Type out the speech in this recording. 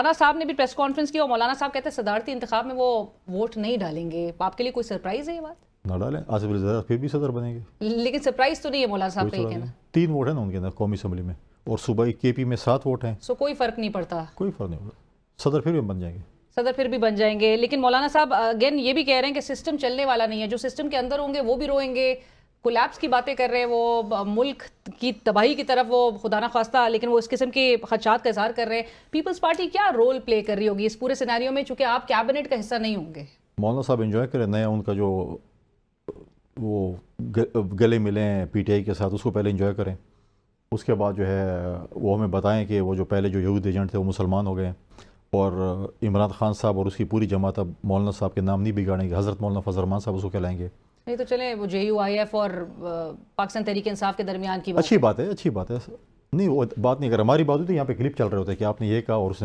मौलाना साहब ने भी प्रेस कॉन्फ्रेंस की और मौलाना साहब कहते हैं सदारती इंतखाब में वो वोट नहीं डालेंगे। आपके लिए कोई सरप्राइज है ये बात? ना डालें, आसिफ अली ज़रदारी फिर भी सदर बनेंगे। लेकिन सरप्राइज तो नहीं है मौलाना साहब कोई का ये सवाल कहना। नहीं। 3 वोट है ना उनके अंदर कौमी असम्बली में, और सूबाई केपी में 7 वोट हैं। सो कोई फर्क नहीं पड़ता, कोई फर्क नहीं होगा, सदर फिर भी बन जाएंगे। सदर फिर भी बन जाएंगे। लेकिन मौलाना साहब अगेन ये भी कह रहे हैं कि सिस्टम चलने वाला नहीं है, जो सिस्टम के अंदर होंगे वो भी रोएंगे। कोलैप्स की बातें कर रहे हैं वो, मुल्क की तबाही की तरफ वो खुदा ना खास्ता, लेकिन वो इस किस्म के खदशात का इजहार कर रहे हैं। पीपल्स पार्टी क्या रोल प्ले कर रही होगी इस पूरे सिनेरियो में, चूंकि आप कैबिनेट का हिस्सा नहीं होंगे? मौलाना साहब एंजॉय करें, नया उनका जो वो गले मिले हैं पीटीआई के साथ, उसको पहले एंजॉय करें। उसके बाद जो है वो हमें बताएं कि वो जो पहले जो यहूद एजेंट थे वो मुसलमान हो गए, और इमरान खान साहब और उसकी पूरी जमात अब मौलाना साहब के नाम नहीं बिगाड़ेंगे। हज़रत मौलाना फजल रहमान साहब उसको कहलाएंगे। नहीं तो चले वो JUIF और पाकिस्तान तहरीक इंसाफ के दरमियान की बात अच्छी बात है, अच्छी बात है। नहीं वो बात नहीं कर, हमारी बात हुई थी यहाँ पे क्लिप चल रहे होते कि आपने ये कहा और उसने